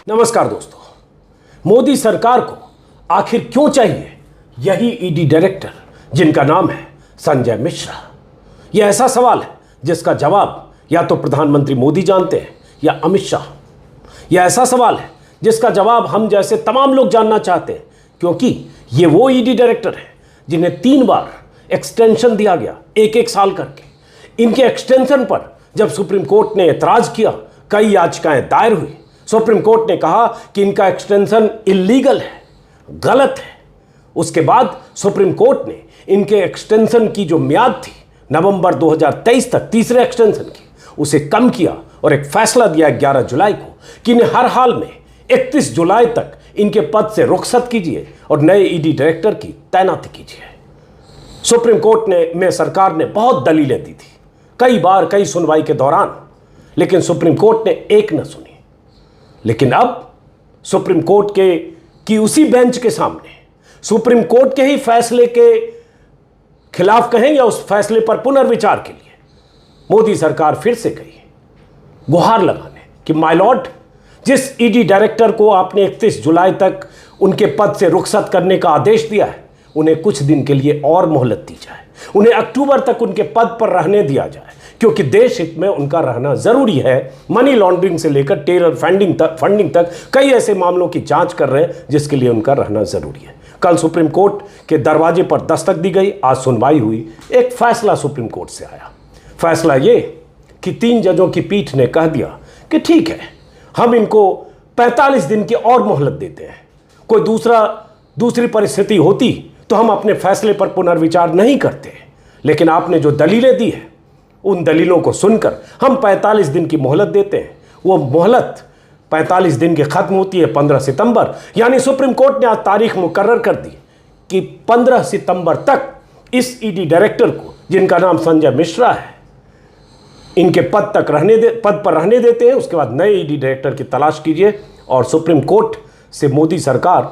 नमस्कार दोस्तों। मोदी सरकार को आखिर क्यों चाहिए यही ईडी डायरेक्टर जिनका नाम है संजय मिश्रा? यह ऐसा सवाल है जिसका जवाब या तो प्रधानमंत्री मोदी जानते हैं या अमित शाह। यह ऐसा सवाल है जिसका जवाब हम जैसे तमाम लोग जानना चाहते हैं, क्योंकि ये वो ईडी डायरेक्टर हैं जिन्हें 3 बार एक्सटेंशन दिया गया, एक साल करके। इनके एक्सटेंशन पर जब सुप्रीम कोर्ट ने एतराज किया, कई याचिकाएं दायर हुई। सुप्रीम कोर्ट ने कहा कि इनका एक्सटेंशन इल्लीगल है, गलत है। उसके बाद सुप्रीम कोर्ट ने इनके एक्सटेंशन की जो म्याद थी नवंबर 2023 तक, तीसरे एक्सटेंशन की, उसे कम किया और एक फैसला दिया 11 जुलाई को कि इन्हें हर हाल में 31 जुलाई तक इनके पद से रुखसत कीजिए और नए ईडी डायरेक्टर की तैनाती कीजिए। सुप्रीम कोर्ट में सरकार ने बहुत दलीलें दी थी, कई बार, कई सुनवाई के दौरान, लेकिन सुप्रीम कोर्ट ने एक न सुनी। लेकिन अब सुप्रीम कोर्ट की उसी बेंच के सामने, सुप्रीम कोर्ट के ही फैसले के खिलाफ कहें या उस फैसले पर पुनर्विचार के लिए मोदी सरकार फिर से गई गुहार लगाने कि माय लॉर्ड, जिस ईडी डायरेक्टर को आपने 31 जुलाई तक उनके पद से रुखसत करने का आदेश दिया है, उन्हें कुछ दिन के लिए और मोहलत दी जाए, उन्हें अक्टूबर तक उनके पद पर रहने दिया जाए, क्योंकि देश हित में उनका रहना जरूरी है। मनी लॉन्ड्रिंग से लेकर टेरर फंडिंग तक कई ऐसे मामलों की जांच कर रहे हैं जिसके लिए उनका रहना जरूरी है। कल सुप्रीम कोर्ट के दरवाजे पर दस्तक दी गई, आज सुनवाई हुई, एक फैसला सुप्रीम कोर्ट से आया। फैसला ये कि 3 जजों की पीठ ने कह दिया कि ठीक है, हम इनको 45 दिन की और मोहलत देते हैं। कोई दूसरी परिस्थिति होती तो हम अपने फैसले पर पुनर्विचार नहीं करते, लेकिन आपने जो दलीलें दी हैं उन दलीलों को सुनकर हम 45 दिन की मोहलत देते हैं। वो मोहलत 45 दिन की खत्म होती है 15 सितंबर, यानी सुप्रीम कोर्ट ने आज तारीख मुकर्रर कर दी कि 15 सितंबर तक इस ईडी डायरेक्टर को, जिनका नाम संजय मिश्रा है, इनके पद पर रहने देते हैं। उसके बाद नए ईडी डायरेक्टर की तलाश कीजिए। और सुप्रीम कोर्ट से मोदी सरकार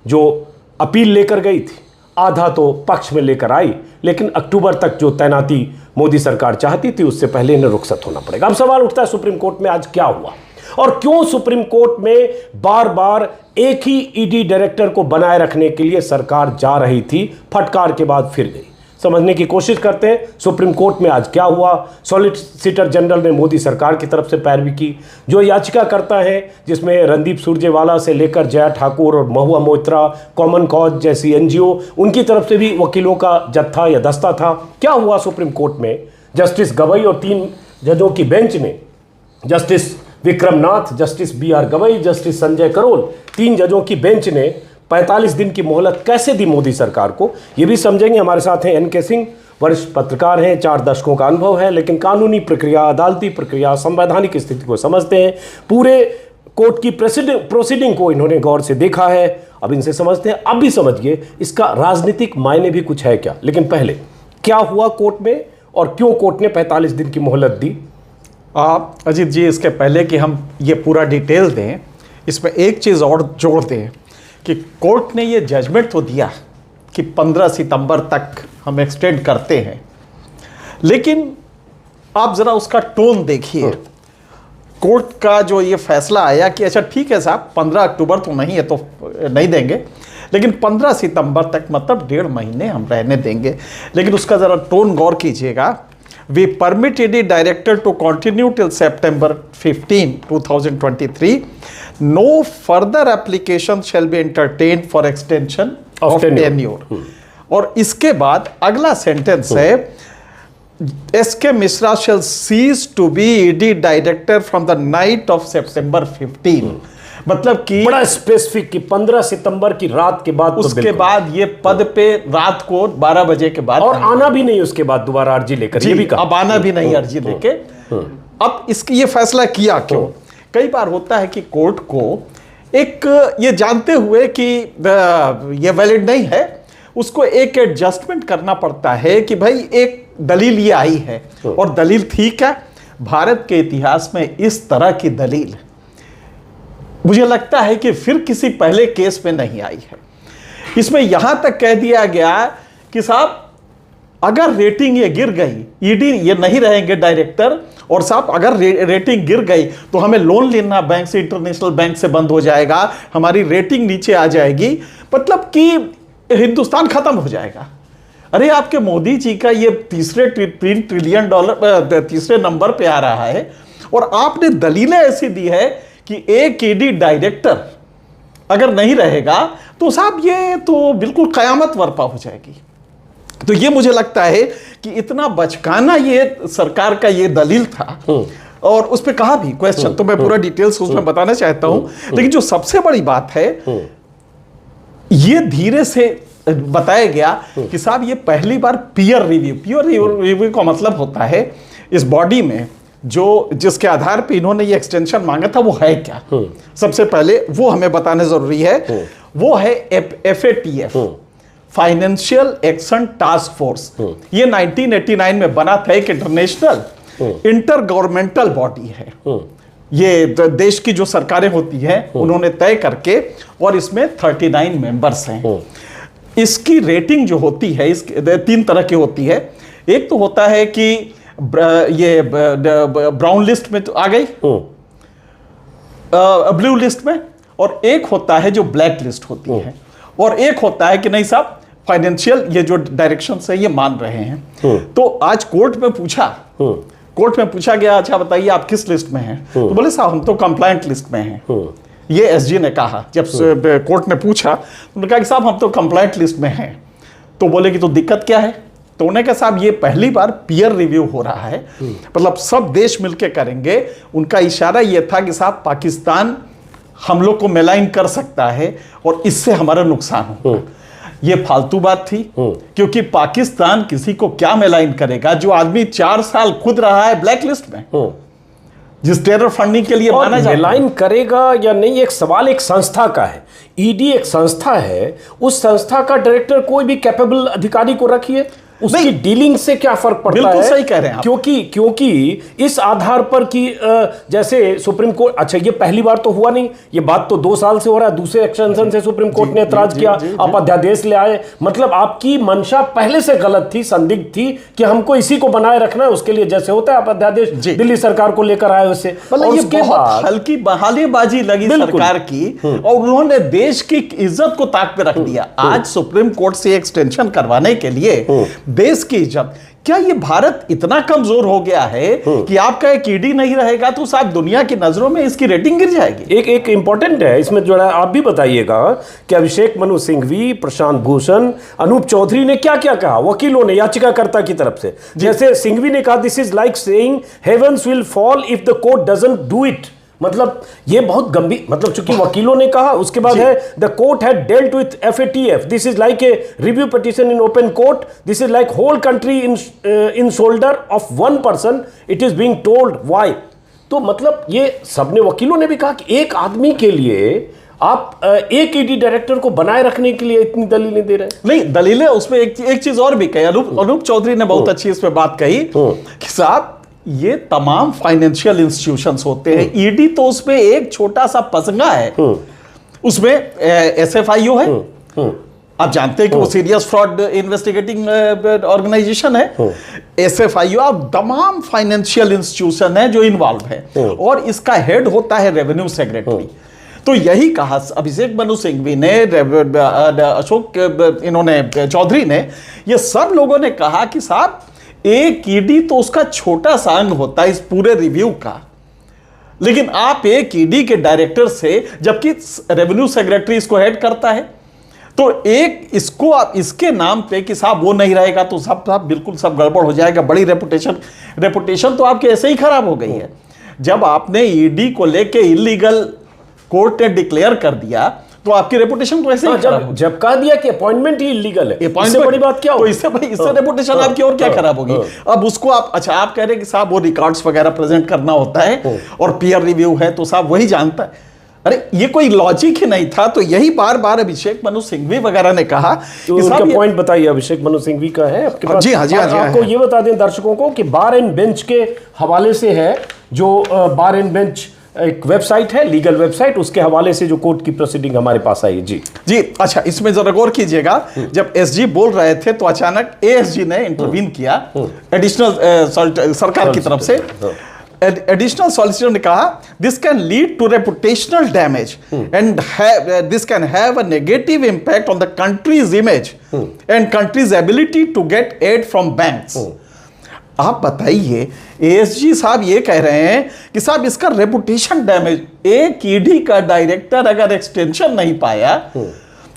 जो अपील लेकर गई थी, आधा तो पक्ष में लेकर आई, लेकिन अक्टूबर तक जो तैनाती मोदी सरकार चाहती थी उससे पहले इन्हें रुखसत होना पड़ेगा। अब सवाल उठता है सुप्रीम कोर्ट में आज क्या हुआ और क्यों सुप्रीम कोर्ट में बार बार एक ही ईडी डायरेक्टर को बनाए रखने के लिए सरकार जा रही थी, फटकार के बाद फिर गई। समझने की कोशिश करते हैं सुप्रीम कोर्ट में आज क्या हुआ। सॉलिसिटर जनरल ने मोदी सरकार की तरफ से पैरवी की। जो याचिका करता है, जिसमें रणदीप सुरजेवाला से लेकर जया ठाकुर और महुआ मोइत्रा, कॉमन कॉज जैसी एनजीओ, उनकी तरफ से भी वकीलों का जत्था या दस्ता था। क्या हुआ सुप्रीम कोर्ट में? जस्टिस गवई और 3 जजों की बेंच ने, justice Vikram Nath, justice BR Gavai, justice Sanjay Karol, 3 जजों की बेंच ने 45 दिन की मोहलत कैसे दी मोदी सरकार को, ये भी समझेंगे। हमारे साथ हैं NK सिंह, वरिष्ठ पत्रकार हैं, 4 दशकों का अनुभव है, लेकिन कानूनी प्रक्रिया, अदालती प्रक्रिया, संवैधानिक स्थिति को समझते हैं। पूरे कोर्ट की प्रोसीडिंग को इन्होंने गौर से देखा है। अब इनसे समझते हैं। अब भी समझिए इसका राजनीतिक मायने भी कुछ है क्या। लेकिन पहले क्या हुआ कोर्ट में और क्यों कोर्ट ने 45 दिन की मोहलत दी? अजीत जी, इसके पहले कि हम ये पूरा डिटेल दें, इसमें एक चीज़ और जोड़ दें कि कोर्ट ने ये जजमेंट तो दिया कि 15 सितंबर तक हम एक्सटेंड करते हैं, लेकिन आप ज़रा उसका टोन देखिए। कोर्ट का जो ये फैसला आया कि अच्छा ठीक है साहब, 15 अक्टूबर तो नहीं है तो नहीं देंगे, लेकिन 15 सितंबर तक, मतलब 1.5 महीने हम रहने देंगे। लेकिन उसका ज़रा टोन गौर कीजिएगा। We permit ED director to continue till September 15, 2023. No further application shall be entertained for extension of tenure. और इसके बाद अगला सेंटेंस है, SK Mishra shall cease to be ED director from the night of September 15. मतलब कि बड़ा specific कि 15 सितंबर की रात के बाद, उसके बाद ये पद पे रात को 12 बजे के बाद, और आना भी नहीं उसके बाद दोबारा अर्जी लेकर, ये भी कहा। अब आना भी नहीं अर्जी लेके। अब इसकी ये फैसला किया क्यों? कई बार होता है कि कोर्ट को एक ये जानते हुए कि ये वैलिड नहीं है, उसको एक एडजस्टमेंट करना पड़ता है कि भाई एक दलील ये आई है और दलील ठीक है। भारत के इतिहास में इस तरह की दलील मुझे लगता है कि फिर किसी पहले केस में नहीं आई है। इसमें यहां तक कह दिया गया कि साहब अगर रेटिंग ये गिर गई, ईडी ये नहीं रहेंगे डायरेक्टर, और साहब अगर रेटिंग गिर गई तो हमें लोन लेना बैंक से, इंटरनेशनल बैंक से बंद हो जाएगा, हमारी रेटिंग नीचे आ जाएगी, मतलब कि हिंदुस्तान खत्म हो जाएगा। अरे आपके मोदी जी का ये $3 ट्रिलियन तीसरे नंबर पे आ रहा है और आपने दलीलें ऐसी दी है कि एक ईडी डायरेक्टर अगर नहीं रहेगा तो साहब ये तो बिल्कुल कयामत बर्पा हो जाएगी। तो ये मुझे लगता है कि इतना बचकाना ये सरकार का ये दलील था और उस पर कहा भी क्वेश्चन, तो मैं पूरा डिटेल्स उसमें बताना चाहता हूं, लेकिन जो सबसे बड़ी बात है ये धीरे से बताया गया कि साहब ये पहली बार पीयर रिव्यू का मतलब होता है इस बॉडी में जो जिसके आधार पे इन्होंने ये एक्सटेंशन मांगा था वो है क्या। सबसे पहले वो हमें बताना जरूरी है, वो है FATF, financial action task force. ये 1989 में बना था, एक इंटरनेशनल इंटर गवर्नमेंटल बॉडी है। ये देश की जो सरकारें होती हैं उन्होंने तय करके, और इसमें 39 मेंबर्स हैं। इसकी रेटिंग जो होती है इसके 3 तरह की होती है। एक तो होता है कि ये ब्राउन लिस्ट में तो आ गई, ब्लू लिस्ट में, और एक होता है जो ब्लैक लिस्ट होती है, और एक होता है कि नहीं साहब फाइनेंशियल ये जो डायरेक्शन है ये मान रहे हैं। तो आज कोर्ट में पूछा गया, अच्छा बताइए आप किस लिस्ट में हैं? तो बोले साहब हम तो कंप्लायंट लिस्ट में हैं। ये एसजी ने कहा, जब कोर्ट ने पूछा तो उन्होंने कहा कि साहब हम तो कंप्लायंट लिस्ट में हैं। तो बोले कि तो दिक्कत क्या है? तो उन्होंने कहा साहब ये पहली बार पीयर रिव्यू हो रहा है, मतलब सब देश मिलकर करेंगे। उनका इशारा ये था कि साहब पाकिस्तान हम लोग को मेलाइन कर सकता है और इससे हमारा नुकसान होगा। ये फालतू बात थी, क्योंकि पाकिस्तान किसी को क्या मेलाइन करेगा? जो आदमी 4 साल खुद रहा है ब्लैक लिस्ट में, जिस टेरर फंडिंग के लिए माना जाता है। मेलाइन करेगा या नहीं एक सवाल एक संस्था का है। ईडी एक संस्था है, उस संस्था का डायरेक्टर कोई भी कैपेबल अधिकारी को रखिए, उसकी डीलिंग से क्या फर्क पड़ता है? बिल्कुल सही कह रहे हैं आप। क्योंकि इस आधार पर कि जैसे सुप्रीम कोर्ट, अच्छा ये पहली बार तो हुआ नहीं, ये बात तो 2 साल से हो रहा है। दूसरे एक्सटेंशन से सुप्रीम कोर्ट ने ऐतराज किया, आप अध्यादेश ले आए। मतलब आपकी मंशा पहले से गलत थी, संदिग्ध थी कि हमको इसी को बनाए रखना है, उसके लिए जैसे होता है आप अध्यादेश दिल्ली सरकार को लेकर आए उससे। और उसके बाद हल्की बहालीबाजी लगी सरकार की और उन्होंने देश की इज्जत को ताक पे रख दिया। आज सुप्रीम कोर्ट से एक्सटेंशन करवाने के लिए देश की इज्जत, क्या ये भारत इतना कमजोर हो गया है कि आपका एक ईडी नहीं रहेगा तो साहब दुनिया की नजरों में इसकी रेटिंग गिर जाएगी? एक इंपॉर्टेंट है इसमें जो है, आप भी बताइएगा कि अभिषेक मनु सिंघवी, प्रशांत भूषण, अनूप चौधरी ने क्या क्या कहा, वकीलों ने याचिकाकर्ता की तरफ से। जैसे सिंघवी ने कहा this is like saying heavens will fall if the court doesn't do it. मतलब ये बहुत गंभीर, मतलब चूंकि वकीलों ने कहा, उसके बाद है the court had dealt with FATF, this is like a review petition in open court, this is like whole country in shoulder of one person, it is being told why. तो मतलब ये सबने, वकीलों ने भी कहा कि एक आदमी के लिए आप एक ईडी डायरेक्टर को बनाए रखने के लिए इतनी दलीलें दे रहे हैं। नहीं, दलीलें उसमें एक चीज और भी कही, अनूप चौधरी ने बहुत अच्छी इस पे बात कही कि साहब ये तमाम फाइनेंशियल इंस्टीट्यूशंस होते हैं, ईडी तो उसमें एक छोटा सा पसंगा है, उसमें SFIO है, आप जानते हैं कि वो सीरियस फ्रॉड इन्वेस्टिगेटिंग ऑर्गेनाइजेशन है। SFIO अब तमाम फाइनेंशियल इंस्टीट्यूशन है जो इन्वॉल्व है, और इसका हेड होता है रेवेन्यू सेक्रेटरी। तो यही कहा अभिषेक मनु सिंघवी ने, अशोक इन्होंने चौधरी ने, ये सब लोगों ने कहा कि साहब एक ईडी तो उसका छोटा सा अंग होता है इस पूरे रिव्यू का, लेकिन आप एक ईडी के डायरेक्टर से, जबकि रेवेन्यू सेक्रेटरी इसको हेड करता है, तो एक इसको आप इसके नाम पे कि साहब वो नहीं रहेगा तो सब बिल्कुल सब गड़बड़ हो जाएगा। बड़ी रेपुटेशन तो आपके ऐसे ही खराब हो गई है। जब आपने ईडी को लेके इलीगल कोर्ट ने डिक्लेयर कर दिया तो आपकी रेपुटेशन तो ऐसे ही जब कह दिया कि अपॉइंटमेंट ही इलीगल है, इससे बड़ी बात क्या हो? इससे रेपुटेशन आपकी और क्या खराब होगी? अब उसको आप, अच्छा आप कह रहे हैं कि साहब वो रिकॉर्ड्स वगैरह प्रेजेंट करना होता है और पीयर रिव्यू है तो साहब वही जानता है। अरे ये कोई लॉजिक ही नहीं था। तो यही बार बार अभिषेक मनु सिंघवी वगैरह ने कहा कि साहब पॉइंट बताइए, अभिषेक मनु सिंघवी का है आपके पास? जी हाँ, आपको ये बता दें दर्शकों को कि बार एंड बेंच के हवाले से है, जो बार एंड बेंच एक वेबसाइट है, लीगल वेबसाइट, उसके हवाले से जो कोर्ट की प्रोसीडिंग हमारे पास आई है। जी अच्छा, इसमें जरा गौर कीजिएगा, जब एसजी बोल रहे थे तो अचानक एएसजी ने इंटरवीन किया एडिशनल सरकार की तरफ से। एडिशनल सॉलिसिटर ने कहा this can lead to reputational damage and this can have a negative impact on the country's image and country's ability to get aid from banks. आप बताइए, एएसजी साहब ये कह रहे हैं कि साहब इसका रेपुटेशन डैमेज, एक ईडी का डायरेक्टर अगर एक्सटेंशन नहीं पाया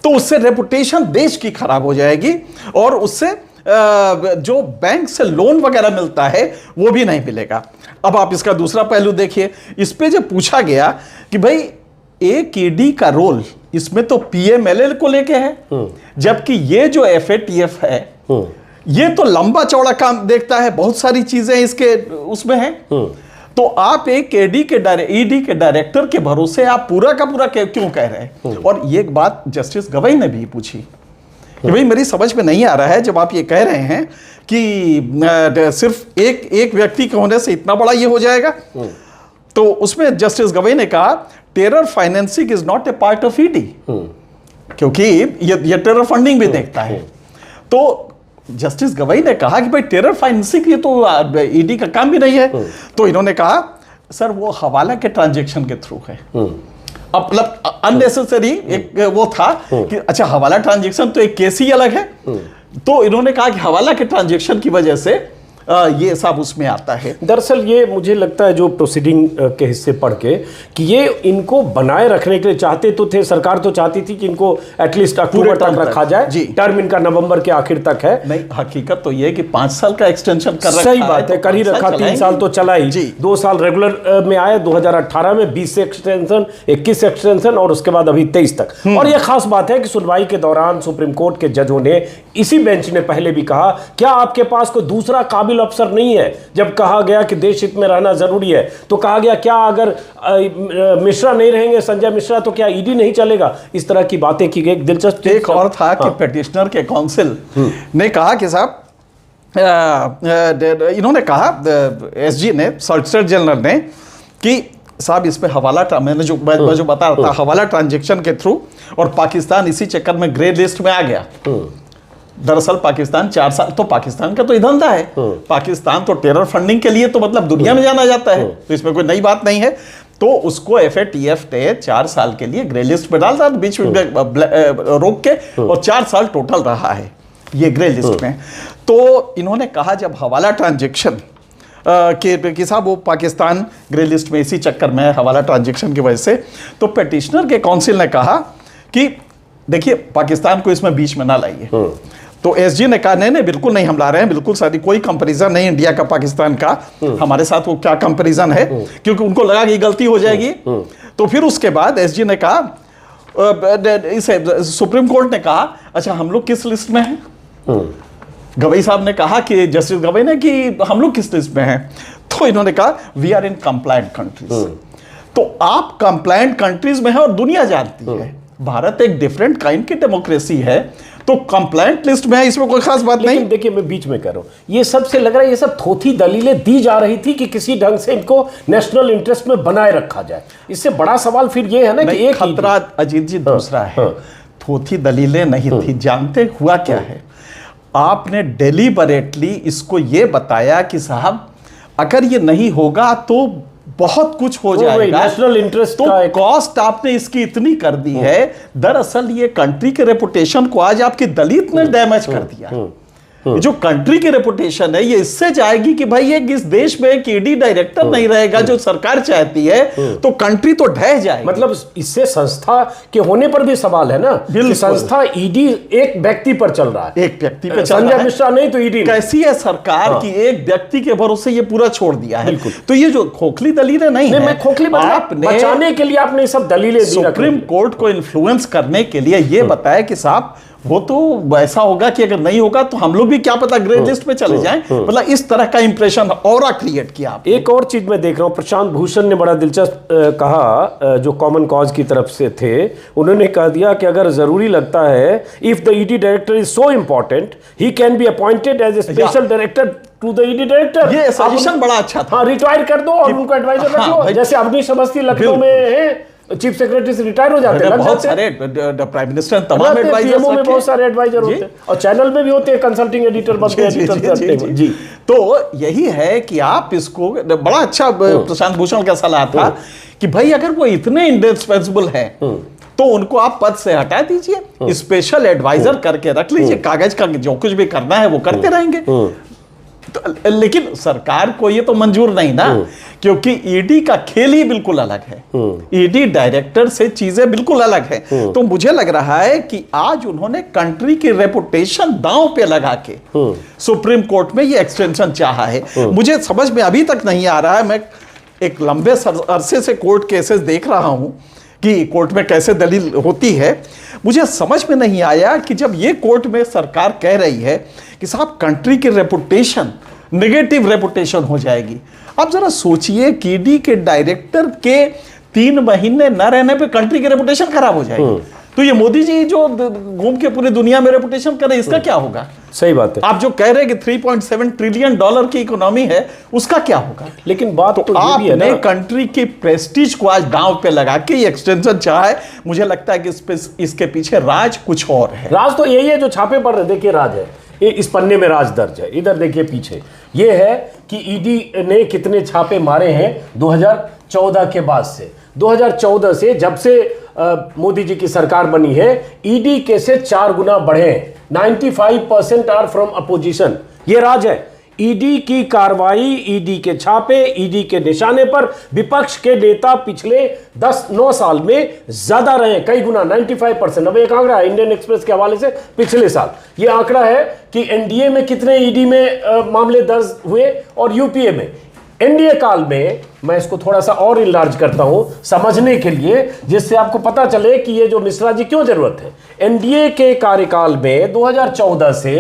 तो उससे रेपुटेशन देश की खराब हो जाएगी और उससे जो बैंक से लोन वगैरह मिलता है वो भी नहीं मिलेगा। अब आप इसका दूसरा पहलू देखिए, इस पे जब पूछा गया कि भाई एक ईडी का रोल इसमें तो पीएमएलएल को लेके है, जबकि ये जो एफएटीएफ है ये तो लंबा चौड़ा काम देखता है, बहुत सारी चीजें इसके उसमें हैं। तो आप एक ईडी के डायरेक्टर के भरोसे आप पूरा का पूरा क्यों कह रहे हैं? और ये एक बात जस्टिस गवई ने भी पूछी कि भाई मेरी समझ में नहीं आ रहा है, जब आप ये कह रहे हैं कि सिर्फ एक व्यक्ति के होने से इतना बड़ा ये हो जाएगा, तो उसमें जस्टिस गवई ने कहा terror financing is not a part of ED, क्योंकि ये टेरर फंडिंग भी देखता है। तो जस्टिस गवई ने कहा कि भाई टेरर फाइनेंसिंग ये तो ईडी का काम भी नहीं है। तो इन्होंने कहा सर वो हवाला के ट्रांजैक्शन के थ्रू है। अब मतलब अननेसेसरी एक वो था कि अच्छा हवाला ट्रांजैक्शन तो एक केस ही अलग है। तो इन्होंने कहा कि हवाला के ट्रांजैक्शन की वजह से ये सब उसमें आता है। दरअसल ये मुझे लगता है जो प्रोसीडिंग के हिस्से पढ़ के कि ये इनको बनाए रखने के लिए चाहते तो थे, सरकार तो चाहती थी कि इनको एटलीस्ट अक्टूबर तक रखा जाए जी। टर्म इनका नवंबर के आखिर तक है। नहीं, हकीकत तो ये कि 5 साल का एक्सटेंशन कर रखा है। सही बात है, कर ही रखा। 3 साल तो चला ही, 2 साल रेगुलर में आए 2018 में, 20 से एक्सटेंशन, 21 से एक्सटेंशन और उसके बाद अभी 23 तक। और यह खास बात है कि सुनवाई के दौरान सुप्रीम कोर्ट के जजों ने, इसी बेंच ने पहले भी कहा, क्या आपके पास कोई दूसरा काबिल अफसर नहीं है? जब कहा गया कि देश हित में रहना जरूरी है तो कहा गया क्या अगर मिश्रा नहीं रहेंगे, संजय मिश्रा, तो क्या ईडी नहीं चलेगा? इस तरह की बातें की गई। दिलचस्प एक और था कि पिटिशनर के काउंसिल ने कहा कि साहब इन्होंने कहा, एसजी ने, सॉलिसिटर जनरल ने, कि साहब इस पे हवाला, मैंने जो बता रहा था, हवाला ट्रांजैक्शन के थ्रू, और पाकिस्तान इसी चक्कर में ग्रे लिस्ट में आ गया। दरअसल पाकिस्तान 4 साल, तो पाकिस्तान का तो ये धंधा है, पाकिस्तान तो टेरर फंडिंग के लिए तो मतलब दुनिया में जाना जाता है, तो इसमें कोई नई बात नहीं है। तो उसको एफएटीएफ ने 4 साल के लिए ग्रे लिस्ट में डाल दिया, बीच में रोक के, और 4 साल टोटल रहा है ये ग्रे लिस्ट में। तो इन्होंने कहा जब हवाला ट्रांजैक्शन कि साहब वो पाकिस्तान ग्रे लिस्ट में इसी चक्कर में है हवाला ट्रांजैक्शन की वजह से, तो पिटिशनर के काउंसिल ने कहा कि देखिए पाकिस्तान को इसमें बीच में ना लाइए। तो एसजी ने कहा नहीं बिल्कुल नहीं, हम ला रहे हैं, बिल्कुल सारी कोई कंपैरिजन नहीं इंडिया का पाकिस्तान का, हमारे साथ वो क्या कंपैरिजन है, क्योंकि उनको लगा कि गलती हो जाएगी। तो फिर उसके बाद एसजी ने कहा, इसे सुप्रीम कोर्ट ने कहा अच्छा हम लोग किस लिस्ट में हैं? गवई साहब ने कहा कि जस्टिस गवई ने कि हम लोग किस लिस्ट में हैं? तो इन्होंने कहा we are in compliant countries. तो आप कंप्लायंट कंट्रीज में है और दुनिया जानती है भारत एक डिफरेंट काइंड की डेमोक्रेसी है, तो कंप्लायंट लिस्ट में है, इसमें कोई खास बात नहीं। देखिए मैं बीच में कर रहा हूं, ये सबसे लग रहा है ये सब थोथी दलीलें दी जा रही थी कि किसी ढंग से इनको नेशनल इंटरेस्ट में बनाए रखा जाए। इससे बड़ा सवाल फिर ये है ना कि एक खतरा अजीत जी दूसरा है, थोथी दलीलें नहीं थी। जानते हुआ क्या है, आपने डेलिबरेटली इसको ये बताया कि साहब अगर ये नहीं होगा तो बहुत कुछ हो जाएगा, नेशनल इंटरेस्ट का कॉस्ट आपने इसकी इतनी कर दी है। दरअसल ये कंट्री के रेपुटेशन को आज आपकी दलित ने डैमेज कर दिया। जो कंट्री की रेपुटेशन है ये इससे जाएगी कि भाई ये इस देश में एक ईडी डायरेक्टर नहीं रहेगा जो सरकार चाहती है, तो कंट्री तो ढह जाएगी। मतलब इससे संस्था के होने पर भी सवाल है ना कि संस्था ईडी एक व्यक्ति पर चल रहा है, एक व्यक्ति पे संजय मिश्रा नहीं तो ईडी। कैसी है सरकार की एक व्यक्ति के भरोसे ये पूरा छोड़ दिया है। तो ये जो खोखली दलीलें नहीं है, मैं खोखली बचाने के लिए आपने सब दलीलें सुप्रीम कोर्ट को इन्फ्लुएंस करने के लिए ये बताया कि साहब वो तो ऐसा होगा कि अगर नहीं होगा तो हम लोग भी क्या पता ग्रे लिस्ट में चले जाएं। मतलब इस तरह का इंप्रेशन ऑरा क्रिएट किया। एक और चीज मैं देख रहा हूं, प्रशांत भूषण ने बड़ा दिलचस्प कहा, जो कॉमन कॉज की तरफ से थे, उन्होंने कह दिया कि अगर जरूरी लगता है, if the ED director is so important he can be appointed as a special director to the ED director. ये सजेशन बड़ा अच्छा था। हाँ, रिटायर कर दो और उनको एडवाइजर रख लो, जैसे अग्निशम अवस्थी लखनऊ में है चीफ सेक्रेटरी से रिटायर हो जाते हैं, लग बहुत जाते हैं। सारे प्राइम मिनिस्टर तमाम PMO एडवाइजर्स में बहुत सारे एडवाइजर होते हैं और चैनल में भी होते हैं, कंसल्टिंग एडिटर बनते हैं, एडिटर करते हैं। जी तो यही है कि आप इसको, बड़ा अच्छा प्रशांत भूषण का सलाह था कि भाई अगर वो इतने इंडिस्पेंसिबल हैं तो उनको आप पद से हटा दीजिए, स्पेशल एडवाइजर करके रख लीजिए, कागज का जो कुछ भी करना है वो करते रहेंगे। तो, लेकिन सरकार को ये तो मंजूर नहीं ना, क्योंकि ईडी का खेल ही बिल्कुल अलग है। ईडी डायरेक्टर से चीजें बिल्कुल अलग है। तो मुझे लग रहा है कि आज उन्होंने कंट्री की रेपुटेशन दांव पे लगा के सुप्रीम कोर्ट में ये एक्सटेंशन चाहा है। मुझे समझ में अभी तक नहीं आ रहा है, मैं एक लंबे अरसे से कोर्ट केसेस देख रहा हूं कि कोर्ट में कैसे दलील होती है। मुझे समझ में नहीं आया कि जब ये कोर्ट में सरकार कह रही है कि साहब कंट्री की रेपुटेशन, नेगेटिव रेपुटेशन हो जाएगी। आप जरा सोचिए कि ईडी के डायरेक्टर के 3 महीने न रहने पे कंट्री की रेपुटेशन खराब हो जाएगी। तो ये मोदी जी जो घूम के पूरी दुनिया में रेपुटेशन कर रहे हैं, इसका क्या होगा? सही बात है। आप जो कह रहे हैं कि 3.7 ट्रिलियन डॉलर की इकोनॉमी है, उसका क्या होगा? लेकिन बात तो ये भी है आपने ना, कंट्री की प्रेस्टीज को आज दांव पे लगा के ये एक्सटेंशन चाहा है। मुझे लगता है कि इसके पीछे राज कुछ और है। राज तो यही है जो छापे पड़ रहे, देखिए राज है ये, इस पन्ने में राज दर्ज है। इधर देखिए पीछे ये है कि ईडी ने कितने छापे मारे हैं 2014 के बाद से। 2014 से जब से मोदी जी की सरकार बनी है, ईडी केसेस 4 गुना बढ़े हैं। 95% आर फ्रॉम अपोजिशन। ये राज है। ईडी की कार्रवाई, ईडी के छापे, ईडी के निशाने पर विपक्ष के नेता पिछले 10-9 साल में ज्यादा रहे, कई गुना, 95%। अब एक आंकड़ा है इंडियन एक्सप्रेस के हवाले से पिछले साल, ये आंकड़ा है कि एनडीए में कितने ईडी में मामले दर्ज हुए और यूपीए में। एनडीए काल में, मैं इसको थोड़ा सा और इनलार्ज करता हूं समझने के लिए, जिससे आपको पता चले कि ये जो मिश्रा जी क्यों जरूरत है। एनडीए के कार्यकाल में 2014 से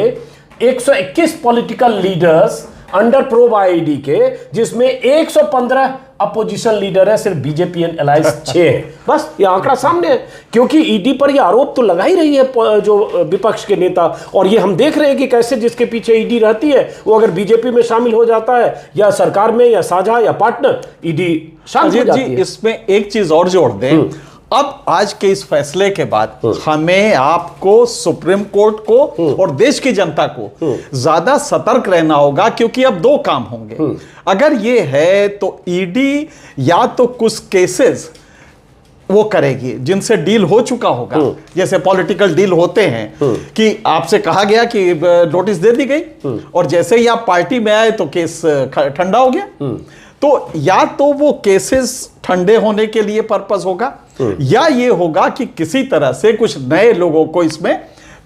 121 political leaders under probe ID के, जिसमें 115 अपोजिशन लीडर है, सिर्फ बीजेपी एंड अलायंस 6 है। बस ये आंकड़ा सामने है, क्योंकि ईडी पर ये आरोप तो लगा ही रही है जो विपक्ष के नेता। और ये हम देख रहे हैं कि कैसे जिसके पीछे ईडी रहती है वो अगर बीजेपी में शामिल हो जाता है या सरकार में या साझा या पार्टनर, ईडी शामिल हो जाती है। इसमें एक चीज और जोड़ दें, अब आज के इस फैसले के बाद हमें, आपको, सुप्रीम कोर्ट को और देश की जनता को ज्यादा सतर्क रहना होगा, क्योंकि अब 2 काम होंगे। अगर ये है तो ईडी या तो कुछ केसेस वो करेगी जिनसे डील हो चुका होगा, जैसे पॉलिटिकल डील होते हैं कि आपसे कहा गया कि नोटिस दे दी गई और जैसे ही आप पार्टी में आए तो केस ठंडा हो गया। तो या तो वो केसेस ठंडे होने के लिए पर्पस होगा, या ये होगा कि किसी तरह से कुछ नए लोगों को इसमें,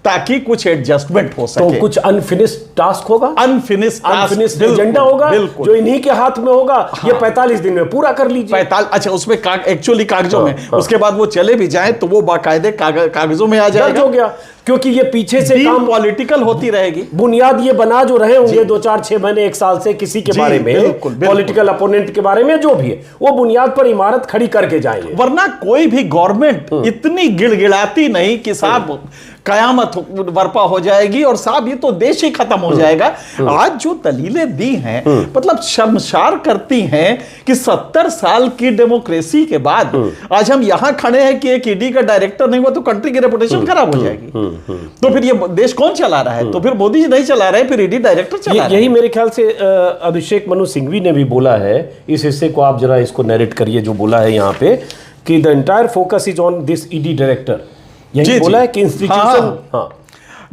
ताकि कुछ एडजस्टमेंट हो सके। तो कुछ अनफिनिश्ड टास्क होगा, अनफिनिश्ड एजेंडा होगा, बिल्कुल, जो इन्हीं के हाथ में होगा। ये 45 दिन में पूरा कर लीजिए। 45, अच्छा उसमें एक्चुअली कागजों में, उसके बाद वो चले भी जाए तो वो बाकायदे कागजों में आ जाएगा। हो गया, क्योंकि ये पीछे से काम पॉलिटिकल होती रहेगी। बुनियाद ये बना जो रहे होंगे 2-4-6 महीने 1 साल से किसी के बारे में, पॉलिटिकल अपोनेंट के बारे में, जो भी है वो बुनियाद पर इमारत खड़ी करके जाएंगे। वरना कोई भी गवर्नमेंट इतनी गिड़गिड़ाती नहीं कि साहब कयामत बर्पा हो जाएगी और साहब ये तो देश ही खत्म हो जाएगा। आज जो दलीलें दी हैं, मतलब शर्मसार करती हैं कि 70 साल की डेमोक्रेसी के बाद आज हम यहां खड़े हैं कि एक ईडी का डायरेक्टर नहीं हुआ तो कंट्री की रेपुटेशन खराब हो जाएगी। तो फिर ये देश कौन चला रहा है? तो फिर मोदी जी नहीं चला रहे, फिर ईडी डायरेक्टर चला रहा है। यही मेरे ख्याल से अभिषेक मनु सिंघवी ने भी बोला है। इस हिस्से को आप जरा इसको नरेट करिए, जो बोला है यहाँ पे कि the entire focus is on this ED director. यही बोला है कि इंस्टीट्यूशन,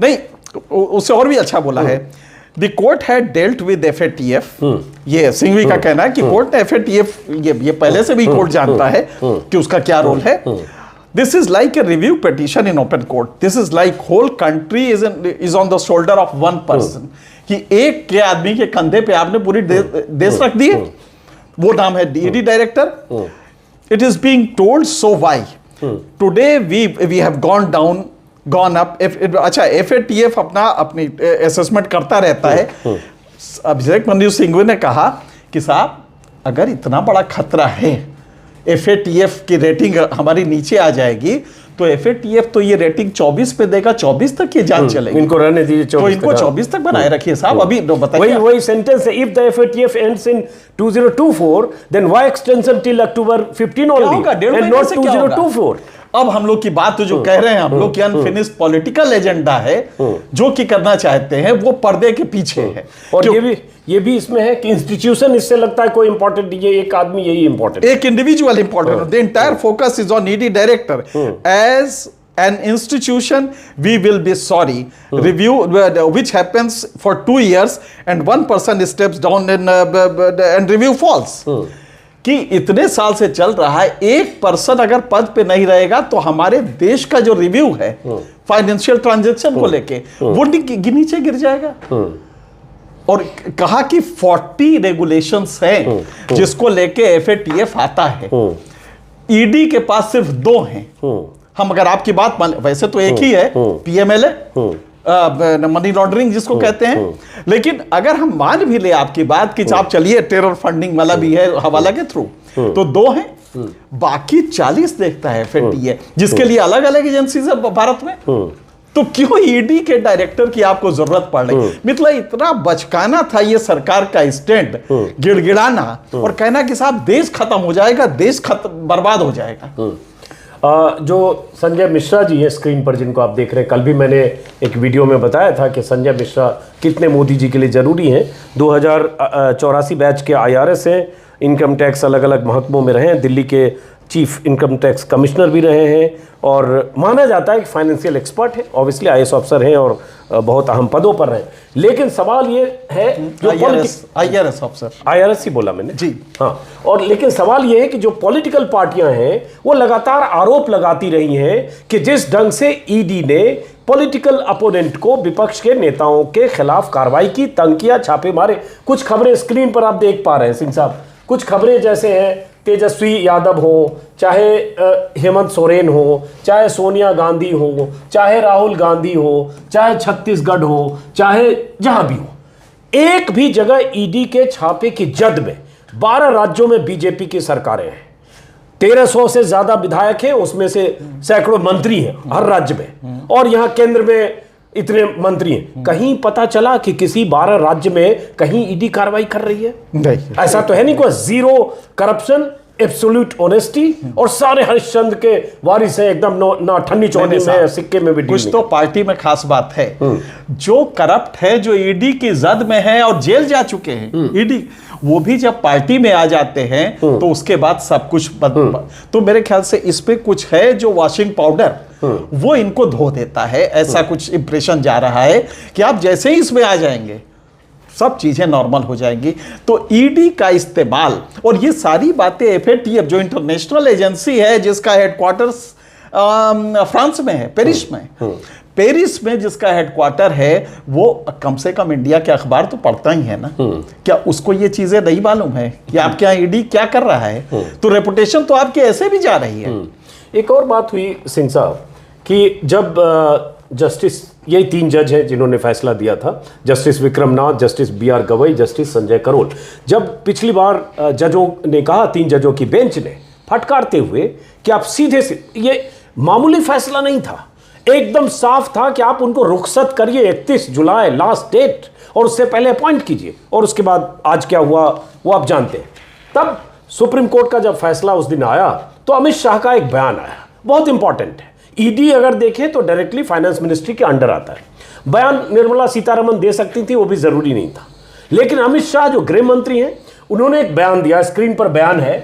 नहीं, उससे और भी अच्छा बोला है, the court had dealt with FATF. ये सिंघवी का कहना है कि कोर्ट ने एफएटीएफ, ये पहले से भी कोर्ट जानता है कि उसका क्या रोल है। This is like a review petition in open court. This is like whole country is on the shoulder of one person. कि एक के आदमी के कंधे पे आपने पूरी देश रख दी है। वो नाम है ED director. It is being told so why. Today we have gone up. अच्छा, FATF अपनी असेसमेंट करता रहता है। अभिषेक मनु सिंघवी ने कहा कि साहब अगर इतना बड़ा खतरा है, FATF की रेटिंग हमारी नीचे आ जाएगी, तो एफएटीएफ तो ये रेटिंग 24 पे देगा, 24 तक ये जांच चलेगी। इनको रहने दीजिए, तो इनको 24 तक बनाए रखिए साहब। अभी बताइए, वही सेंटेंस है, if the FATF ends in 2024 then why extension till October 15 only and not 2024। अब हम लोग की बात तो जो कह रहे हैं हम लोग की अनफिनिश्ड पॉलिटिकल एजेंडा है, जो कि करना चाहते हैं वो पर्दे के पीछे है। और ये भी इसमें है कि इंस्टीट्यूशन, इससे लगता है कोई इंपॉर्टेंट नहीं है, एक आदमी यही इंपॉर्टेंट, एक individual important. The entire focus is on ED director as an institution. We will be sorry. Review which happens for 2 years and one person steps down and review falls. कि इतने साल से चल रहा है, एक पर्सन अगर पद पे नहीं रहेगा तो हमारे देश का जो रिव्यू है फाइनेंशियल ट्रांजैक्शन को लेके वो नीचे गिर जाएगा। और कहा कि 40 रेगुलेशंस हैं जिसको लेके एफएटीएफ आता है, ईडी के पास सिर्फ 2 हैं। हम अगर आपकी बात मान, वैसे तो एक ही है, पीएमएलए, मनी लॉन्ड्रिंग जिसको कहते हैं, लेकिन अगर हम मान भी ले आपकी बात कि आप चलिए टेरर फंडिंग वाला भी है हवाला के थ्रू, तो 2 हैं, बाकी 40 देखता है एफएटीएफ, जिसके लिए अलग अलग एजेंसी है भारत में। तो क्यों ईडी के डायरेक्टर की आपको जरूरत पड़ रही? मतलब इतना बचकाना था ये सरकार का स्टैंड, गिड़गिड़ाना और कहना कि साहब देश खत्म हो जाएगा, देश खत्म बर्बाद हो जाएगा। जो संजय मिश्रा जी हैं स्क्रीन पर, जिनको आप देख रहे हैं, कल भी मैंने एक वीडियो में बताया था कि संजय मिश्रा कितने मोदी जी के लिए ज़रूरी हैं। 2084 बैच के आईआरएस हैं, इनकम टैक्स अलग अलग महकमों में रहे हैं, दिल्ली के चीफ इनकम टैक्स कमिश्नर भी रहे हैं और माना जाता है कि फाइनेंशियल एक्सपर्ट है, ऑब्वियसली आईएएस अफसर हैं और बहुत अहम पदों पर हैं। लेकिन सवाल ये है, जो आईआरएस अफसर, आईआरएस ही बोला मैंने जी, हाँ, और लेकिन सवाल ये है कि जो पॉलिटिकल पार्टियां हैं वो लगातार आरोप लगाती रही हैं कि जिस ढंग से ईडी ने पॉलिटिकल अपोनेंट को, विपक्ष के नेताओं के खिलाफ कार्रवाई की, तंग किया, छापे मारे। कुछ खबरें स्क्रीन पर आप देख पा रहे हैं सिंह साहब, कुछ खबरें जैसे हैं तेजस्वी यादव हो, चाहे हेमंत सोरेन हो, चाहे सोनिया गांधी हो, चाहे राहुल गांधी हो, चाहे छत्तीसगढ़ हो, चाहे जहां भी हो, एक भी जगह ईडी के छापे की जद में 12 राज्यों में बीजेपी की सरकारें हैं, 1300 से ज्यादा विधायक हैं, उसमें से सैकड़ों मंत्री हैं हर राज्य में, और यहां केंद्र में इतने मंत्री हैं। कहीं पता चला कि किसी 12 राज्य में कहीं ईडी कार्रवाई कर रही है? नहीं, ऐसा तो है नहीं। कोई जीरो करप्शन, एब्सोल्यूट ऑनेस्टी, और सारे हरिश्चंद्र के वारिस हैं एकदम, ना ठन्नी चौनी में, सिक्के में भी कुछ तो पार्टी में खास बात है। जो करप्ट है, जो ईडी की जद में है और जेल जा चुके हैं ईडी, वो भी जब पार्टी में आ जाते हैं तो उसके बाद सब कुछ तो मेरे ख्याल से इस पे कुछ है जो वॉशिंग पाउडर वो इनको धो देता है, ऐसा कुछ इंप्रेशन जा रहा है कि आप जैसे ही इसमें आ जाएंगे सब चीजें नॉर्मल हो जाएंगी। तो ईडी का इस्तेमाल और ये सारी बातें, एफएटीएफ जो इंटरनेशनल एजेंसी है जिसका हेडक्वार्टर्स फ्रांस में है, पेरिस में, पेरिस में जिसका हेडक्वार्टर है, वो कम से कम इंडिया के अखबार तो पढ़ता ही है ना। क्या उसको ये चीजें नहीं मालूम है कि आपके यहाँ ईडी क्या कर रहा है? तो रेपुटेशन तो आपकी ऐसे भी जा रही है। एक और बात हुई सिंह साहब कि जब जस्टिस, यही 3 जज हैं जिन्होंने फैसला दिया था, justice Vikram Nath, justice BR Gavai, justice Sanjay Karol, जब पिछली बार जजों ने कहा, 3 जजों की बेंच ने फटकारते हुए कि आप सीधे से, ये मामूली फैसला नहीं था, एकदम साफ था कि आप उनको रुखसत करिए, 31 जुलाई लास्ट डेट, और उससे पहले अपॉइंट कीजिए। और उसके बाद आज क्या हुआ वो आप जानते हैं। तब सुप्रीम कोर्ट का जब फैसला उस दिन आया तो अमित शाह का एक बयान आया, बहुत इंपॉर्टेंट है। ईडी अगर देखें तो डायरेक्टली फाइनेंस मिनिस्ट्री के अंडर आता है। बयान निर्मला सीतारमण दे सकती थी, वो भी जरूरी नहीं था, लेकिन अमित शाह जो गृह मंत्री हैं उन्होंने एक बयान दिया, स्क्रीन पर बयान है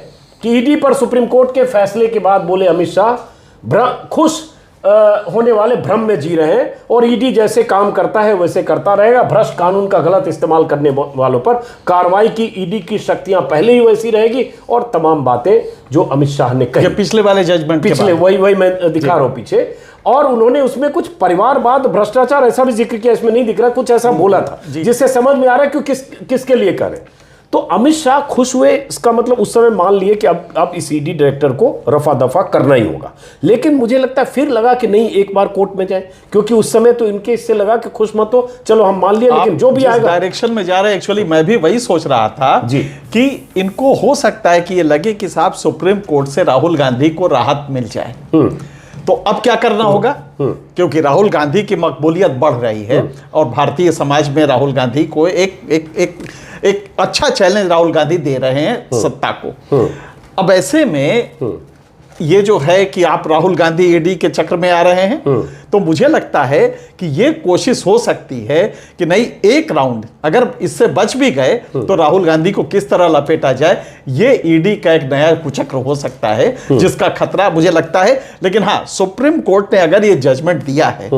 कि ईडी पर सुप्रीम कोर्ट के फैसले के बाद बोले अमित शाह खुश होने वाले भ्रम में जी रहे हैं और ईडी जैसे काम करता है वैसे करता रहेगा, भ्रष्ट कानून का गलत इस्तेमाल करने वालों पर कार्रवाई की ईडी की शक्तियां पहले ही वैसी रहेगी, और तमाम बातें जो अमित शाह ने कही पिछले वाले जजमेंट, पिछले वही मैं दिखा रहा हूं पीछे, और उन्होंने उसमें कुछ परिवारवाद, भ्रष्टाचार ऐसा भी जिक्र किया, इसमें नहीं दिख रहा, कुछ ऐसा बोला था जिससे समझ में आ रहा है कि किसके लिए करें। तो अमित शाह खुश हुए, इसका मतलब उस समय मान लिए कि अब इस ईडी डायरेक्टर को रफा दफा करना ही होगा। लेकिन मुझे लगता है फिर लगा कि नहीं, एक बार कोर्ट में जाए, क्योंकि उस समय तो इनके इससे लगा कि खुश मत हो, चलो हम मान लिए, लेकिन जो भी आएगा डायरेक्शन में जा रहे हैं। एक्चुअली मैं भी वही सोच रहा था जी कि इनको हो सकता है कि ये लगे कि साहब सुप्रीम कोर्ट से राहुल गांधी को राहत मिल जाए, तो अब क्या करना होगा, क्योंकि राहुल गांधी की मकबूलियत बढ़ रही है और भारतीय समाज में राहुल गांधी को एक अच्छा चैलेंज राहुल गांधी दे रहे हैं सत्ता को। अब ऐसे में ये जो है कि आप राहुल गांधी ईडी के चक्र में आ रहे हैं, तो मुझे लगता है कि ये कोशिश हो सकती है कि नहीं, एक राउंड अगर इससे बच भी गए तो राहुल गांधी को किस तरह लपेटा जाए, ये ईडी का एक नया कुचक्र हो सकता है जिसका खतरा मुझे लगता है। लेकिन हाँ, सुप्रीम कोर्ट ने अगर ये जजमेंट दिया है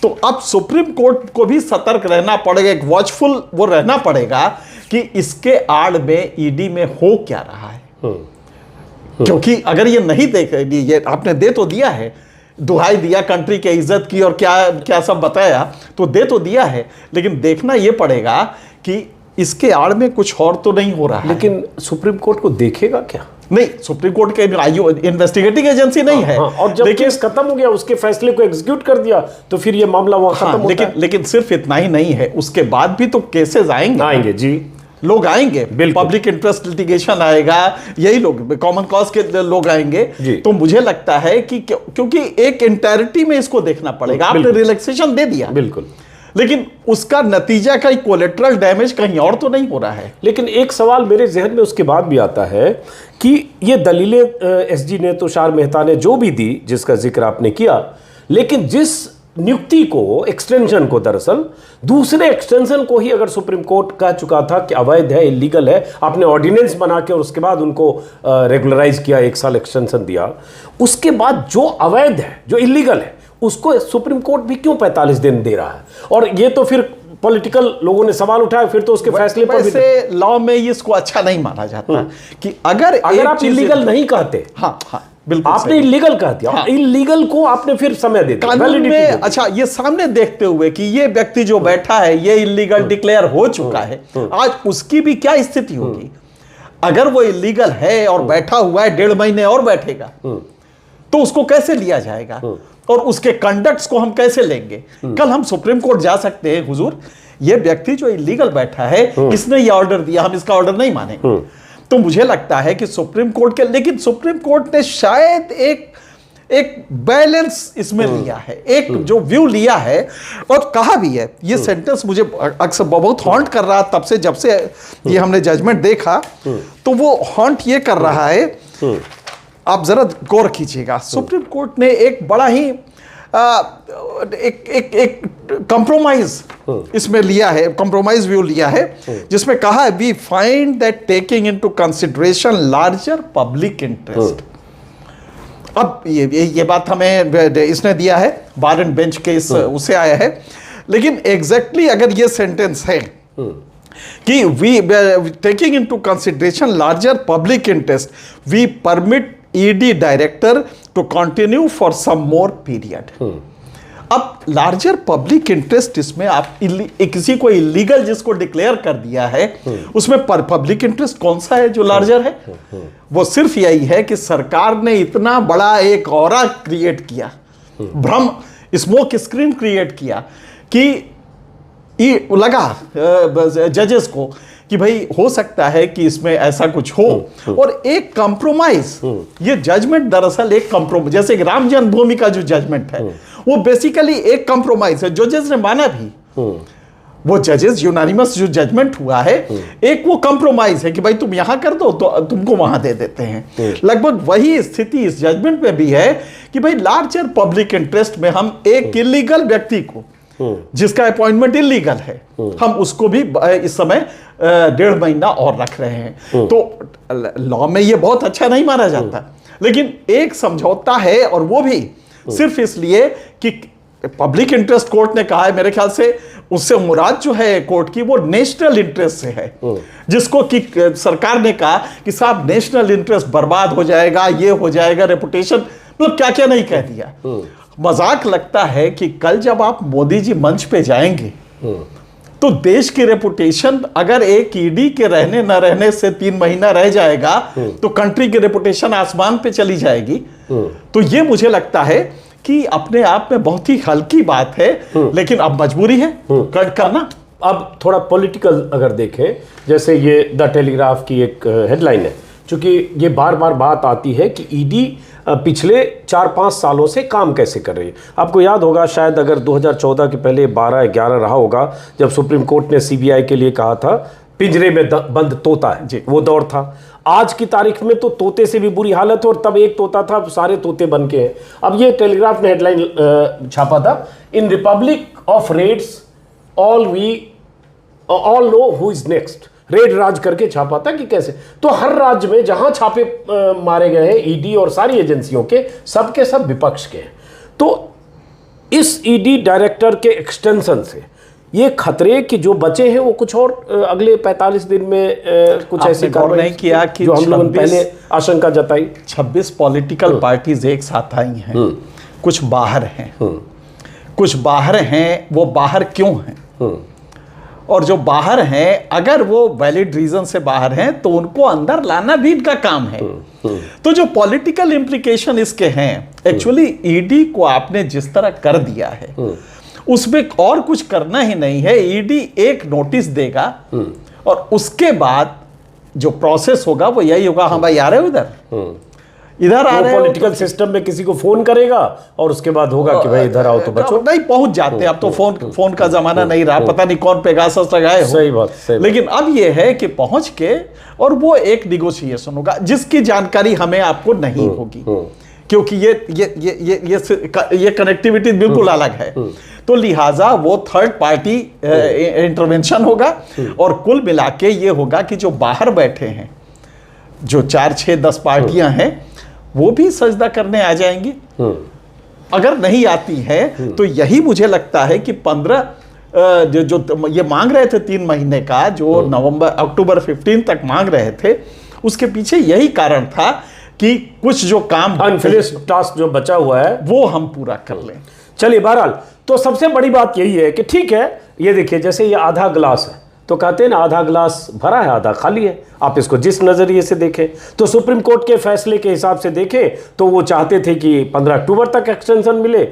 तो अब सुप्रीम कोर्ट को भी सतर्क रहना पड़ेगा, एक वॉचफुल वो रहना पड़ेगा कि इसके आड़ में ईडी में हो क्या रहा है। क्योंकि अगर ये नहीं देख, ये आपने दे तो दिया है, दुहाई दिया कंट्री के इज्जत की और क्या क्या सब बताया, तो दे तो दिया है, लेकिन देखना ये पड़ेगा कि इसके आड़ में कुछ और तो नहीं हो रहा लेकिन है। सुप्रीम कोर्ट को देखेगा क्या? नहीं, सुप्रीम कोर्ट के इन्वेस्टिगेटिंग एजेंसी नहीं है। और जब केस खत्म हो गया, उसके फैसले को एग्जीक्यूट कर दिया, तो फिर ये मामला वहां खत्म होता है। लेकिन सिर्फ इतना ही नहीं है, उसके बाद भी तो केसेस आएंगे जी, लोग आएंगे, पब्लिक इंटरेस्ट लिटिगेशन आएगा, यही लोग कॉमन कॉज के लोग आएंगे। तो मुझे लगता है कि क्योंकि एक इंटायरिटी में इसको देखना पड़ेगा। आपने रिलैक्सेशन दे दिया, बिल्कुल, लेकिन उसका नतीजा का कोलेटरल डैमेज कहीं और तो नहीं हो रहा है। लेकिन एक सवाल मेरे जहन में उसके बाद भी आता है कि ये दलीलें एसजी ने, तुषार मेहता ने जो भी दी, जिसका जिक्र आपने किया, लेकिन जिस नियुक्ति को, एक्सटेंशन को, दरअसल दूसरे एक्सटेंशन को ही अगर सुप्रीम कोर्ट कह चुका था कि अवैध है, इलीगल है, आपने ऑर्डिनेंस बना के और उसके बाद उनको रेगुलराइज किया, 1 साल एक्सटेंशन दिया, उसके बाद जो अवैध है, जो इलीगल है, उसको सुप्रीम कोर्ट भी क्यों 45 दिन दे रहा है? और ये तो फिर पॉलिटिकल लोगों ने सवाल उठाया, फिर तो उसके फैसले पर भी लॉ में इसको अच्छा नहीं माना जाता कि अगर आप इलीगल नहीं कहते, हाँ हाँ बिल्कुल, आपने इलीगल कह दिया, हाँ। इलीगल को आपने फिर समय दे दिया कानून में। अच्छा, ये सामने देखते हुए कि ये व्यक्ति जो बैठा है ये इलीगल डिक्लेयर हो चुका है, आज उसकी भी क्या स्थिति होगी? अगर वो इलीगल है और बैठा हुआ है, 1.5 महीने और बैठेगा, तो उसको कैसे लिया जाएगा और उसके कंडक्ट्स को हम कैसे लेंगे? कल हम सुप्रीम कोर्ट जा सकते हैं, हुजूर ये व्यक्ति जो इलीगल बैठा है, इसने ये ऑर्डर दिया, हम इसका ऑर्डर नहीं मानेंगे। तो मुझे लगता है कि सुप्रीम कोर्ट के, लेकिन सुप्रीम कोर्ट ने शायद एक बैलेंस इसमें लिया है, एक जो व्यू लिया है और कहा भी है। ये सेंटेंस मुझे अक्सर बहुत हॉन्ट कर रहा, तब से जब से ये हमने जजमेंट देखा, तो वो हॉन्ट ये कर रहा है, आप जरा गौर कीजिएगा। सुप्रीम कोर्ट ने एक बड़ा ही एक कंप्रोमाइज इसमें लिया है, कंप्रोमाइज व्यू लिया है, जिसमें कहा है we find that taking into consideration larger public interest. अब ये बात हमें इसने दिया है, बार एंड बेंच के उससे आया है, लेकिन एग्जैक्टली अगर ये सेंटेंस है कि we taking into consideration larger public interest we permit ED director to continue for some more period. अब लार्जर पब्लिक इंटरेस्ट, इसमें आप किसी को इलीगल जिसको डिक्लेयर कर दिया है, उसमें पब्लिक इंटरेस्ट कौन सा है जो लार्जर है? वो सिर्फ यही है कि सरकार ने इतना बड़ा एक ऑरा क्रिएट किया, भ्रम, स्मोक स्क्रीन क्रिएट किया कि लगा जजेस को कि भाई हो सकता है कि इसमें ऐसा कुछ हो, और एक कॉम्प्रोमाइज, ये जजमेंट दरअसल एक कॉम्प्रोमाइज, जैसे राम जन्मभूमि का जो जजमेंट है वो बेसिकली एक कॉम्प्रोमाइज है, जो जज ने माना भी, वो जजेस यूनानिमस जो जजमेंट हुआ है, एक वो कॉम्प्रोमाइज है कि भाई तुम यहां कर दो तो तुमको वहां दे देते हैं। लगभग वही स्थिति इस जजमेंट में भी है कि भाई लार्जर पब्लिक इंटरेस्ट में हम एक इलीगल व्यक्ति को, जिसका अपॉइंटमेंट इलीगल है, हम उसको भी इस समय 1.5 महीना और रख रहे हैं। तो लॉ में ये बहुत अच्छा नहीं माना जाता, लेकिन एक समझौता है, और वो भी सिर्फ इसलिए कि पब्लिक इंटरेस्ट कोर्ट ने कहा है, मेरे ख्याल से उससे मुराद जो है कोर्ट की वो नेशनल इंटरेस्ट से है, जिसको कि सरकार ने कहा कि साहब नेशनल इंटरेस्ट बर्बाद हो जाएगा, ये हो जाएगा, रेपुटेशन, मतलब क्या क्या नहीं कह दिया। मजाक लगता है कि कल जब आप मोदी जी मंच पे जाएंगे तो देश की रेपुटेशन अगर एक ईडी के रहने न रहने से 3 महीना रह जाएगा तो कंट्री की रेपुटेशन आसमान पे चली जाएगी। तो ये मुझे लगता है कि अपने आप में बहुत ही हल्की बात है, लेकिन अब मजबूरी है करना। अब थोड़ा पॉलिटिकल अगर देखें, जैसे ये द टेलीग्राफ की एक हेडलाइन है, चूंकि ये बार बार बात आती है कि ईडी पिछले 4-5 सालों से काम कैसे कर रही है। आपको याद होगा शायद, अगर 2014 के पहले 12-11 रहा होगा, जब सुप्रीम कोर्ट ने सीबीआई के लिए कहा था पिंजरे में बंद तोता है जी, वो दौर था। आज की तारीख में तो तोते से भी बुरी हालत है, और तब एक तोता था, अब सारे तोते बन के हैं। अब ये टेलीग्राफ ने हेडलाइन छापा था, in republic of reds all know who is next. Red राज करके छापा था कि कैसे, तो हर राज्य में जहां छापे मारे गए हैं ईडी और सारी एजेंसियों के, सबके सब विपक्ष के हैं। तो इस ईडी डायरेक्टर के एक्सटेंशन से ये खतरे कि जो बचे हैं वो कुछ और अगले 45 दिन में कुछ ऐसी कार्रवाई नहीं किया कि जो हम लोगों ने पहले आशंका जताई। 26 पॉलिटिकल पार्टीज एक साथ आई हैं, कुछ बाहर हैं, कुछ बाहर हैं। वो बाहर क्यों हैं, और जो बाहर हैं अगर वो वैलिड रीजन से बाहर हैं तो उनको अंदर लाना भी इनका काम है। तो जो पॉलिटिकल इम्प्लीकेशन इसके हैं, एक्चुअली ईडी को आपने जिस तरह कर दिया है उसमें और कुछ करना ही नहीं है। ईडी एक नोटिस देगा और उसके बाद जो प्रोसेस होगा वो यही होगा, हाँ भाई आ रहे हो इधर आ रहे हो, पॉलिटिकल सिस्टम में किसी को फोन करेगा और उसके बाद होगा कि भाई इधर आओ तो बचो। नहीं पहुंच जाते, अब तो फोन का जमाना नहीं रहा, पता नहीं कौन पेगासस लगाए हो। सही बात। लेकिन अब ये है कि पहुंच के और वो एक निगोशिएशन होगा जिसकी जानकारी हमें आपको नहीं होगी, क्योंकि ये कनेक्टिविटी बिल्कुल अलग है। तो लिहाजा वो थर्ड पार्टी इंटरवेंशन होगा, और कुल मिला के ये होगा कि जो बाहर बैठे हैं, जो 4-6-10 पार्टियां हैं, वो भी सजदा करने आ जाएंगी। अगर नहीं आती है तो यही मुझे लगता है कि 15 जो ये मांग रहे थे 3 महीने का, जो अक्टूबर 15 तक मांग रहे थे, उसके पीछे यही कारण था कि कुछ जो काम अनफिनिश्ड टास्क जो बचा हुआ है वो हम पूरा कर लें। चलिए, बहरहाल तो सबसे बड़ी बात यही है कि ठीक है, ये देखिए जैसे ये आधा गिलास है, तो कहते हैं ना आधा गिलास भरा है आधा खाली है। आप इसको जिस नजरिए से देखें, तो सुप्रीम कोर्ट के फैसले के हिसाब से देखें तो वो चाहते थे कि 15 अक्टूबर तक एक्सटेंशन मिले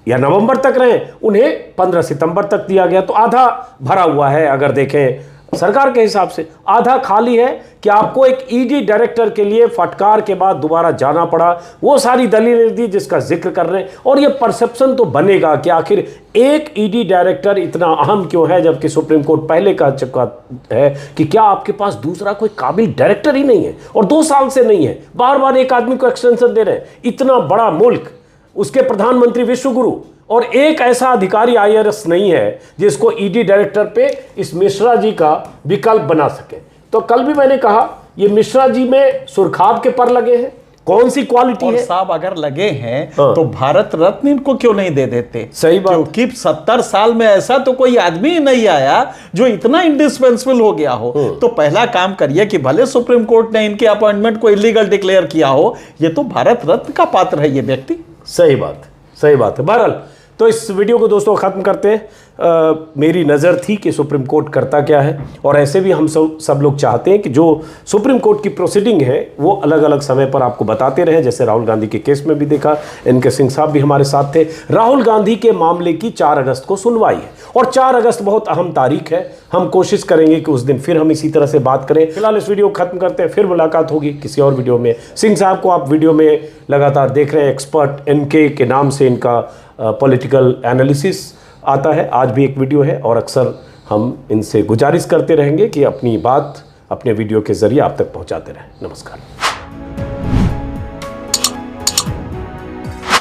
या नवंबर तक रहे, उन्हें 15 सितंबर तक दिया गया। तो आधा भरा हुआ है अगर देखें सरकार के हिसाब से, आधा खाली है कि आपको एक ईडी डायरेक्टर के लिए फटकार के बाद दोबारा जाना पड़ा। वो सारी दलीलें दी जिसका जिक्र कर रहे हैं, और ये परसेप्शन तो बनेगा कि आखिर एक ईडी डायरेक्टर इतना अहम क्यों है, जबकि सुप्रीम कोर्ट पहले कह चुका है कि क्या आपके पास दूसरा कोई काबिल डायरेक्टर ही नहीं है, और 2 साल से नहीं है, बार बार एक आदमी को एक्सटेंशन दे रहे हैं। इतना बड़ा मुल्क, उसके प्रधानमंत्री विश्वगुरु, और एक ऐसा अधिकारी आईआरएस नहीं है जिसको ईडी डायरेक्टर पे इस मिश्रा जी का विकल्प बना सके। तो कल भी मैंने कहा ये मिश्रा जी में सुरखाब के पर लगे हैं, कौन सी क्वालिटी है। साहब अगर लगे हैं तो भारत रत्न इनको क्यों नहीं दे देते। सही बात, क्योंकि 70 साल में ऐसा तो कोई आदमी नहीं आया जो इतना इंडिस्पेंसिबल हो गया हो। तो पहला काम करिए कि भले सुप्रीम कोर्ट ने इनके अपॉइंटमेंट को इलीगल डिक्लेयर किया हो, ये तो भारत रत्न का पात्र है ये व्यक्ति। सही बात है। बहरहाल तो इस वीडियो को दोस्तों ख़त्म करते हैं। मेरी नज़र थी कि सुप्रीम कोर्ट करता क्या है, और ऐसे भी हम सब लोग चाहते हैं कि जो सुप्रीम कोर्ट की प्रोसीडिंग है वो अलग अलग समय पर आपको बताते रहें। जैसे राहुल गांधी के केस में भी देखा, इनके सिंह साहब भी हमारे साथ थे। राहुल गांधी के मामले की 4 अगस्त को सुनवाई है, और 4 अगस्त बहुत अहम तारीख है। हम कोशिश करेंगे कि उस दिन फिर हम इसी तरह से बात करें। फिलहाल इस वीडियो को खत्म करते हैं, फिर मुलाकात होगी किसी और वीडियो में। सिंह साहब को आप वीडियो में लगातार देख रहे हैं, एक्सपर्ट एनके के नाम से इनका पॉलिटिकल एनालिसिस आता है। आज भी एक वीडियो है, और अक्सर हम इनसे गुजारिश करते रहेंगे कि अपनी बात अपने वीडियो के जरिए आप तक पहुंचाते रहें। नमस्कार।